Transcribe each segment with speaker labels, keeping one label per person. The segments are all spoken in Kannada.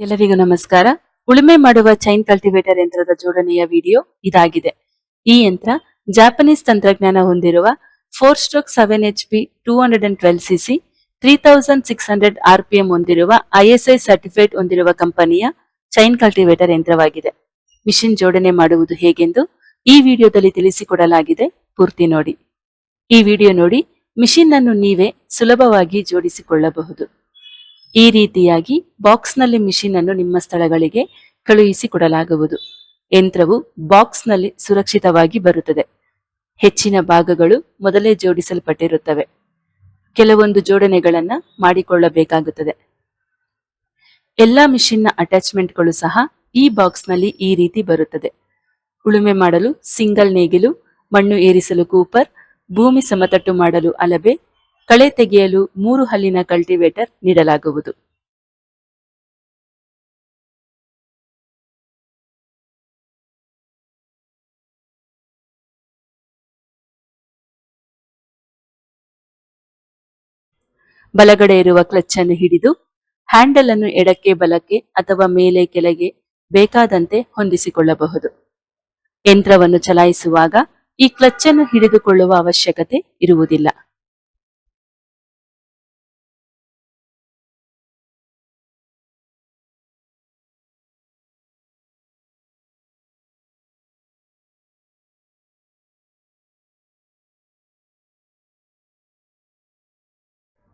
Speaker 1: ಎಲ್ಲರಿಗೂ ನಮಸ್ಕಾರ. ಉಳುಮೆ ಮಾಡುವ ಚೈನ್ ಕಲ್ಟಿವೇಟರ್ ಯಂತ್ರದ ಜೋಡಣೆಯ ವಿಡಿಯೋ ಇದಾಗಿದೆ. ಈ ಯಂತ್ರ ಜಾಪನೀಸ್ ತಂತ್ರಜ್ಞಾನ ಹೊಂದಿರುವ 4-stroke 7 HP 212cc 3600 RPM ಹೊಂದಿರುವ ISI ಸರ್ಟಿಫೈಡ್ ಹೊಂದಿರುವ ಕಂಪನಿಯ ಚೈನ್ ಕಲ್ಟಿವೇಟರ್ ಯಂತ್ರವಾಗಿದೆ. ಮಿಷಿನ್ ಜೋಡಣೆ ಮಾಡುವುದು ಹೇಗೆಂದು ಈ ವಿಡಿಯೋದಲ್ಲಿ ತಿಳಿಸಿಕೊಡಲಾಗಿದೆ. ಪೂರ್ತಿ ನೋಡಿ. ಈ ವಿಡಿಯೋ ನೋಡಿ ಮಿಷಿನ್ ಅನ್ನು ನೀವೇ ಸುಲಭವಾಗಿ ಜೋಡಿಸಿಕೊಳ್ಳಬಹುದು. ಈ ರೀತಿಯಾಗಿ ಬಾಕ್ಸ್ನಲ್ಲಿ ಮಿಷಿನ್ ಅನ್ನು ನಿಮ್ಮ ಸ್ಥಳಗಳಿಗೆ ಕಳುಹಿಸಿಕೊಡಲಾಗುವುದು. ಯಂತ್ರವು ಬಾಕ್ಸ್ನಲ್ಲಿ ಸುರಕ್ಷಿತವಾಗಿ ಬರುತ್ತದೆ. ಹೆಚ್ಚಿನ ಭಾಗಗಳು ಮೊದಲೇ ಜೋಡಿಸಲ್ಪಟ್ಟಿರುತ್ತವೆ. ಕೆಲವೊಂದು ಜೋಡಣೆಗಳನ್ನ ಮಾಡಿಕೊಳ್ಳಬೇಕಾಗುತ್ತದೆ. ಎಲ್ಲಾ ಮಿಷಿನ್ನ ಅಟ್ಯಾಚ್ಮೆಂಟ್ಗಳು ಸಹ ಈ ಬಾಕ್ಸ್ನಲ್ಲಿ ಈ ರೀತಿ ಬರುತ್ತದೆ. ಉಳುಮೆ ಮಾಡಲು ಸಿಂಗಲ್ ನೇಗಿಲು, ಮಣ್ಣು ಏರಿಸಲು ಕೂಪರ್, ಭೂಮಿ ಸಮತಟ್ಟು ಮಾಡಲು ಅಲಬೆ, ಕಳೆ ತೆಗೆಯಲು 3 ಹಲ್ಲಿನ ಕಲ್ಟಿವೇಟರ್ ನೀಡಲಾಗುವುದು. ಬಲಗಡೆ ಇರುವ ಕ್ಲಚ್ ಅನ್ನು ಹಿಡಿದು ಹ್ಯಾಂಡಲ್ ಅನ್ನು ಎಡಕ್ಕೆ ಬಲಕ್ಕೆ ಅಥವಾ ಮೇಲೆ ಕೆಳಗೆ ಬೇಕಾದಂತೆ ಹೊಂದಿಸಿಕೊಳ್ಳಬಹುದು. ಯಂತ್ರವನ್ನು ಚಲಾಯಿಸುವಾಗ ಈ ಕ್ಲಚ್ ಅನ್ನು ಹಿಡಿದುಕೊಳ್ಳುವ ಅವಶ್ಯಕತೆ ಇರುವುದಿಲ್ಲ.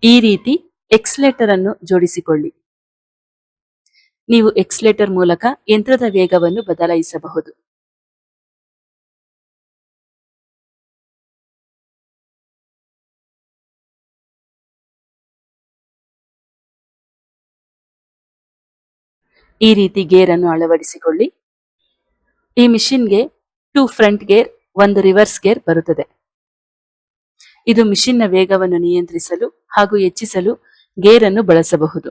Speaker 1: ಈ ರೀತಿ ಎಕ್ಸಲೇಟರ್ ಅನ್ನು ಜೋಡಿಸಿಕೊಳ್ಳಿ. ನೀವು ಎಕ್ಸಲೇಟರ್ ಮೂಲಕ ಯಂತ್ರದ ವೇಗವನ್ನು ಬದಲಾಯಿಸಬಹುದು. ಈ ರೀತಿ ಗೇರ್ ಅನ್ನು ಅಳವಡಿಸಿಕೊಳ್ಳಿ. ಈ ಮಿಷಿನ್ಗೆ 2 ಫ್ರಂಟ್ ಗೇರ್, 1 ರಿವರ್ಸ್ ಗೇರ್ ಬರುತ್ತದೆ. ಇದು ಮಿಷಿನ್ನ ವೇಗವನ್ನು ನಿಯಂತ್ರಿಸಲು ಹಾಗೂ ಹೆಚ್ಚಿಸಲು ಗೇರ್ ಅನ್ನು ಬಳಸಬಹುದು.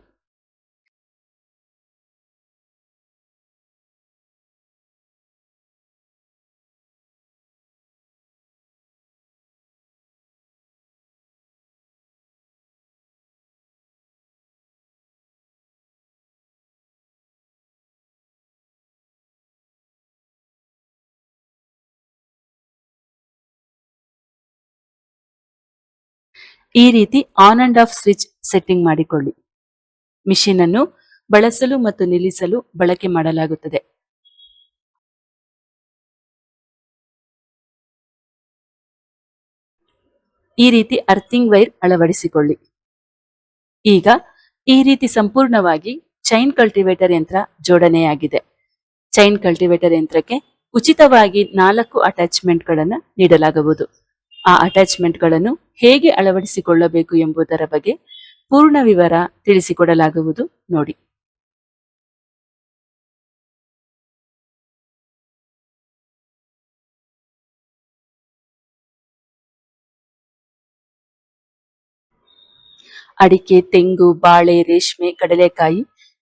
Speaker 1: ಈ ರೀತಿ on and off switch setting ಮಾಡಿಕೊಳ್ಳಿ. ಮಿಷಿನ್ ಅನ್ನು ಬಳಸಲು ಮತ್ತು ನಿಲ್ಲಿಸಲು ಬಳಕೆ ಮಾಡಲಾಗುತ್ತದೆ. ಈ ರೀತಿ ಅರ್ಥಿಂಗ್ ವೈರ್ ಅಳವಡಿಸಿಕೊಳ್ಳಿ. ಈಗ ಈ ರೀತಿ ಸಂಪೂರ್ಣವಾಗಿ ಚೈನ್ ಕಲ್ಟಿವೇಟರ್ ಯಂತ್ರ ಜೋಡಣೆಯಾಗಿದೆ. ಚೈನ್ ಕಲ್ಟಿವೇಟರ್ ಯಂತ್ರಕ್ಕೆ ಉಚಿತವಾಗಿ 4 ಅಟ್ಯಾಚ್ಮೆಂಟ್ಗಳನ್ನು ನೀಡಲಾಗುವುದು. ಆ ಅಟ್ಯಾಚ್ಮೆಂಟ್ಗಳನ್ನು ಹೇಗೆ ಅಳವಡಿಸಿಕೊಳ್ಳಬೇಕು ಎಂಬುದರ ಬಗ್ಗೆ ಪೂರ್ಣ ವಿವರ ತಿಳಿಸಿಕೊಡಲಾಗುವುದು. ನೋಡಿ. ಅಡಿಕೆ, ತೆಂಗು, ಬಾಳೆ, ರೇಷ್ಮೆ, ಕಡಲೆಕಾಯಿ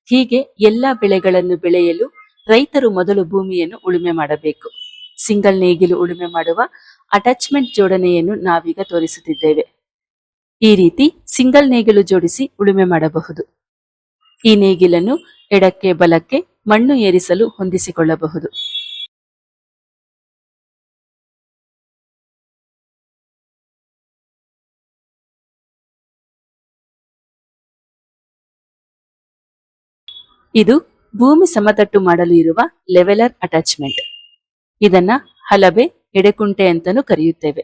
Speaker 1: ಹೀಗೆ ಎಲ್ಲ ಬೆಳೆಗಳನ್ನು ಬೆಳೆಯಲು ರೈತರು ಮೊದಲು ಭೂಮಿಯನ್ನು ಉಳುಮೆ ಮಾಡಬೇಕು. ಸಿಂಗಲ್ ನೇಗಿಲು ಉಳುಮೆ ಮಾಡುವ ಅಟ್ಯಾಚ್ಮೆಂಟ್ ಜೋಡಣೆಯನ್ನು ನಾವೀಗ ತೋರಿಸುತ್ತಿದ್ದೇವೆ. ಈ ರೀತಿ ಸಿಂಗಲ್ ನೇಗಿಲು ಜೋಡಿಸಿ ಉಳುಮೆ ಮಾಡಬಹುದು. ಈ ನೇಗಿಲನ್ನು ಎಡಕ್ಕೆ ಬಲಕ್ಕೆ ಮಣ್ಣು ಏರಿಸಲು ಹೊಂದಿಸಿಕೊಳ್ಳಬಹುದು. ಇದು ಭೂಮಿ ಸಮತಟ್ಟು ಮಾಡಲು ಇರುವ ಲೆವೆಲರ್ ಅಟ್ಯಾಚ್ಮೆಂಟ್. ಇದನ್ನ ಹಲಬೆ, ಎಡೆಕುಂಟೆ ಅಂತಾನೂ ಕರೆಯುತ್ತೇವೆ.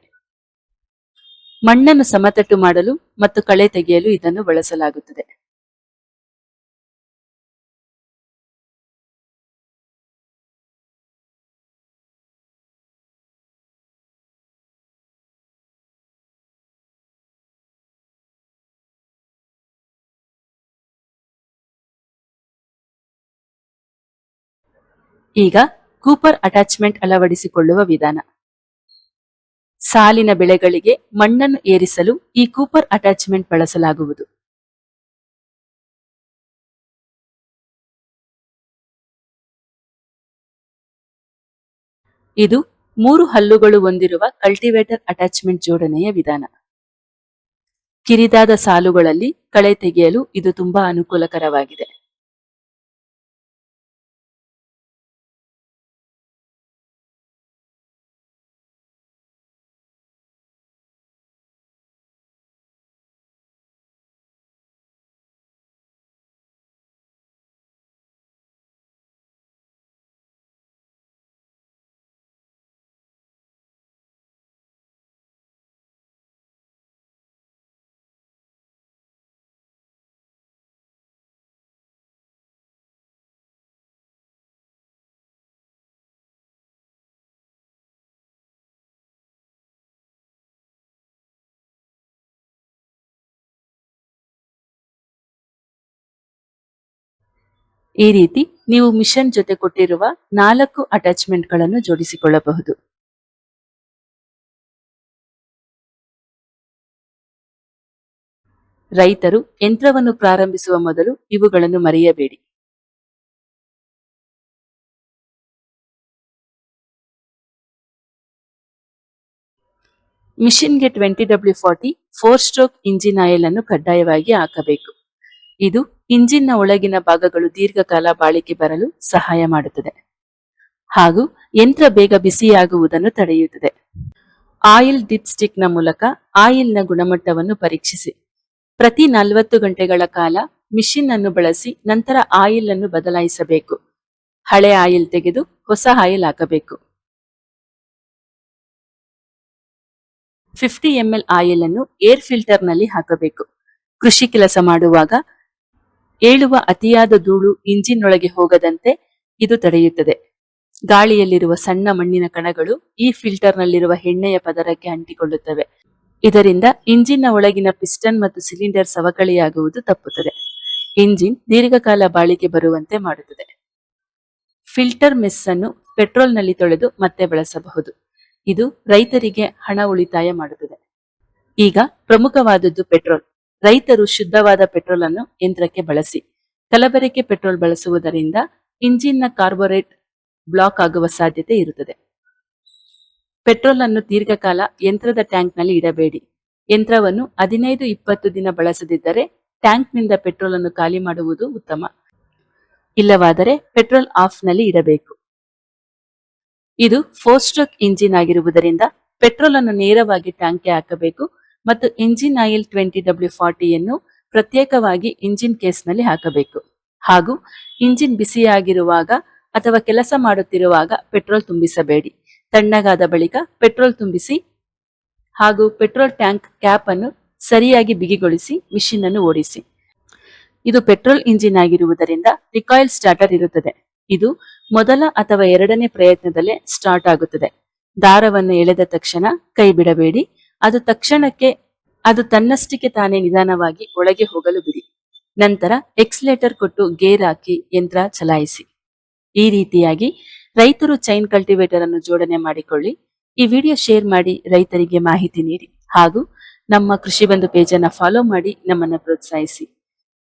Speaker 1: ಮಣ್ಣನ್ನು ಸಮತಟ್ಟು ಮಾಡಲು ಮತ್ತು ಕಳೆ ತೆಗೆಯಲು ಇದನ್ನು ಬಳಸಲಾಗುತ್ತದೆ. ಈಗ ಕೂಪರ್ ಅಟ್ಯಾಚ್ಮೆಂಟ್ ಅಳವಡಿಸಿಕೊಳ್ಳುವ ವಿಧಾನ. ಸಾಲಿನ ಬೆಳೆಗಳಿಗೆ ಮಣ್ಣನ್ನು ಏರಿಸಲು ಈ ಕೂಪರ್ ಅಟ್ಯಾಚ್ಮೆಂಟ್ ಬಳಸಲಾಗುವುದು. ಇದು 3 ಹಲ್ಲುಗಳು ಹೊಂದಿರುವ ಕಲ್ಟಿವೇಟರ್ ಅಟ್ಯಾಚ್ಮೆಂಟ್ ಜೋಡಣೆಯ ವಿಧಾನ. ಕಿರಿದಾದ ಸಾಲುಗಳಲ್ಲಿ ಕಳೆ ತೆಗೆಯಲು ಇದು ತುಂಬಾ ಅನುಕೂಲಕರವಾಗಿದೆ. ಈ ರೀತಿ ನೀವು ಮಿಷನ್ ಜೊತೆ ಕೊಟ್ಟಿರುವ 4 ಅಟ್ಯಾಚ್ಮೆಂಟ್ಗಳನ್ನು ಜೋಡಿಸಿಕೊಳ್ಳಬಹುದು. ರೈತರು ಯಂತ್ರವನ್ನು ಪ್ರಾರಂಭಿಸುವ ಮೊದಲು ಇವುಗಳನ್ನು ಮರೆಯಬೇಡಿ. ಮಿಷನ್ಗೆ 20W40 4 ಸ್ಟ್ರೋಕ್ ಇಂಜಿನ್ ಆಯಿಲ್ ಅನ್ನು ಕಡ್ಡಾಯವಾಗಿ ಹಾಕಬೇಕು. ಇದು ಇಂಜಿನ್ನ ಒಳಗಿನ ಭಾಗಗಳು ದೀರ್ಘಕಾಲ ಬಾಳಿಕೆ ಬರಲು ಸಹಾಯ ಮಾಡುತ್ತದೆ ಹಾಗೂ ಯಂತ್ರ ಬೇಗ ಬಿಸಿಯಾಗುವುದನ್ನು ತಡೆಯುತ್ತದೆ. ಆಯಿಲ್ ಡಿಪ್ ಸ್ಟಿಕ್ ನ ಮೂಲಕ ಆಯಿಲ್ನ ಗುಣಮಟ್ಟವನ್ನು ಪರೀಕ್ಷಿಸಿ. ಪ್ರತಿ 40 ಗಂಟೆಗಳ ಕಾಲ ಮಿಷಿನ್ ಅನ್ನು ಬಳಸಿ ನಂತರ ಆಯಿಲ್ ಅನ್ನು ಬದಲಾಯಿಸಬೇಕು. ಹಳೆ ಆಯಿಲ್ ತೆಗೆದು ಹೊಸ ಆಯಿಲ್ ಹಾಕಬೇಕು. 50 ml ಆಯಿಲ್ ಅನ್ನು ಏರ್ ಫಿಲ್ಟರ್ ನಲ್ಲಿ ಹಾಕಬೇಕು. ಕೃಷಿ ಕೆಲಸ ಮಾಡುವಾಗ ಏಳುವ ಅತಿಯಾದ ಧೂಳು ಇಂಜಿನ್ ಒಳಗೆ ಹೋಗದಂತೆ ಇದು ತಡೆಯುತ್ತದೆ. ಗಾಳಿಯಲ್ಲಿರುವ ಸಣ್ಣ ಮಣ್ಣಿನ ಕಣಗಳು ಈ ಫಿಲ್ಟರ್ ನಲ್ಲಿರುವ ಎಣ್ಣೆಯ ಪದರಕ್ಕೆ ಅಂಟಿಕೊಳ್ಳುತ್ತವೆ. ಇದರಿಂದ ಇಂಜಿನ್ನ ಒಳಗಿನ ಪಿಸ್ಟನ್ ಮತ್ತು ಸಿಲಿಂಡರ್ ಸವಕಳಿಯಾಗುವುದು ತಪ್ಪುತ್ತದೆ. ಇಂಜಿನ್ ದೀರ್ಘಕಾಲ ಬಾಳಿಕೆ ಬರುವಂತೆ ಮಾಡುತ್ತದೆ. ಫಿಲ್ಟರ್ ಮೆಸ್ ಅನ್ನು ಪೆಟ್ರೋಲ್ ನಲ್ಲಿ ತೊಳೆದು ಮತ್ತೆ ಬಳಸಬಹುದು. ಇದು ರೈತರಿಗೆ ಹಣ ಉಳಿತಾಯ ಮಾಡುತ್ತದೆ. ಈಗ ಪ್ರಮುಖವಾದದ್ದು ಪೆಟ್ರೋಲ್. ರೈತರು ಶುದ್ಧವಾದ ಪೆಟ್ರೋಲ್ ಅನ್ನು ಯಂತ್ರಕ್ಕೆ ಬಳಸಿ. ಕಲಬೆರಕೆ ಪೆಟ್ರೋಲ್ ಬಳಸುವುದರಿಂದ ಇಂಜಿನ್ನ ಕಾರ್ಬೋರೇಟ್ ಬ್ಲಾಕ್ ಆಗುವ ಸಾಧ್ಯತೆ ಇರುತ್ತದೆ. ಪೆಟ್ರೋಲ್ ಅನ್ನು ದೀರ್ಘಕಾಲ ಯಂತ್ರದ ಟ್ಯಾಂಕ್ ನಲ್ಲಿ ಇಡಬೇಡಿ. ಯಂತ್ರವನ್ನು 15-20 ದಿನ ಬಳಸದಿದ್ದರೆ ಟ್ಯಾಂಕ್ ನಿಂದ ಪೆಟ್ರೋಲ್ ಅನ್ನು ಖಾಲಿ ಮಾಡುವುದು ಉತ್ತಮ. ಇಲ್ಲವಾದರೆ ಪೆಟ್ರೋಲ್ ಆಫ್ ನಲ್ಲಿ ಇಡಬೇಕು. ಇದು 4 ಸ್ಟ್ರೋಕ್ ಇಂಜಿನ್ ಆಗಿರುವುದರಿಂದ ಪೆಟ್ರೋಲ್ ಅನ್ನು ನೇರವಾಗಿ ಟ್ಯಾಂಕ್ಗೆ ಹಾಕಬೇಕು ಮತ್ತು ಇಂಜಿನ್ ಆಯಿಲ್ 20W40 ಯನ್ನು ಪ್ರತ್ಯೇಕವಾಗಿ ಇಂಜಿನ್ ಕೇಸ್ ನಲ್ಲಿ ಹಾಕಬೇಕು ಹಾಗೂ ಇಂಜಿನ್ ಬಿಸಿಯಾಗಿರುವಾಗ ಅಥವಾ ಕೆಲಸ ಮಾಡುತ್ತಿರುವಾಗ ಪೆಟ್ರೋಲ್ ತುಂಬಿಸಬೇಡಿ. ತಣ್ಣಗಾದ ಬಳಿಕ ಪೆಟ್ರೋಲ್ ತುಂಬಿಸಿ ಹಾಗೂ ಪೆಟ್ರೋಲ್ ಟ್ಯಾಂಕ್ ಕ್ಯಾಪ್ ಅನ್ನು ಸರಿಯಾಗಿ ಬಿಗಿಗೊಳಿಸಿ ಮಿಷಿನ್ ಅನ್ನು ಓಡಿಸಿ. ಇದು ಪೆಟ್ರೋಲ್ ಇಂಜಿನ್ ಆಗಿರುವುದರಿಂದ ರಿಕಾಯಿಲ್ ಸ್ಟಾರ್ಟರ್ ಇರುತ್ತದೆ. ಇದು ಮೊದಲ ಅಥವಾ ಎರಡನೇ ಪ್ರಯತ್ನದಲ್ಲೇ ಸ್ಟಾರ್ಟ್ ಆಗುತ್ತದೆ. ದಾರವನ್ನು ಎಳೆದ ತಕ್ಷಣ ಕೈ ಬಿಡಬೇಡಿ. ಅದು ತನ್ನಷ್ಟಕ್ಕೆ ತಾನೇ ನಿಧಾನವಾಗಿ ಒಳಗೆ ಹೋಗಲು ಬಿಡಿ. ನಂತರ ಎಕ್ಸಲೇಟರ್ ಕೊಟ್ಟು ಗೇರ್ ಹಾಕಿ ಯಂತ್ರ ಚಲಾಯಿಸಿ. ಈ ರೀತಿಯಾಗಿ ರೈತರು ಚೈನ್ ಕಲ್ಟಿವೇಟರ್ ಅನ್ನು ಜೋಡಣೆ ಮಾಡಿಕೊಳ್ಳಿ. ಈ ವಿಡಿಯೋ ಶೇರ್ ಮಾಡಿ ರೈತರಿಗೆ ಮಾಹಿತಿ ನೀಡಿ ಹಾಗೂ ನಮ್ಮ ಕೃಷಿ ಬಂಧು ಪೇಜ್ ಅನ್ನು ಫಾಲೋ ಮಾಡಿ ನಮ್ಮನ್ನು ಪ್ರೋತ್ಸಾಹಿಸಿ.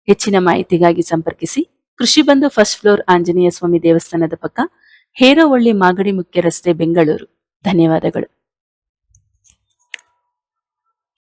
Speaker 1: ಹೆಚ್ಚಿನ ಮಾಹಿತಿಗಾಗಿ ಸಂಪರ್ಕಿಸಿ. ಕೃಷಿ ಬಂಧು ಫಸ್ಟ್ ಫ್ಲೋರ್ ಆಂಜನೇಯ ಸ್ವಾಮಿ ದೇವಸ್ಥಾನದ ಪಕ್ಕ, ಹೇರೋವಳ್ಳಿ ಮಾಗಡಿ ಮುಖ್ಯ ರಸ್ತೆ, ಬೆಂಗಳೂರು. ಧನ್ಯವಾದಗಳು.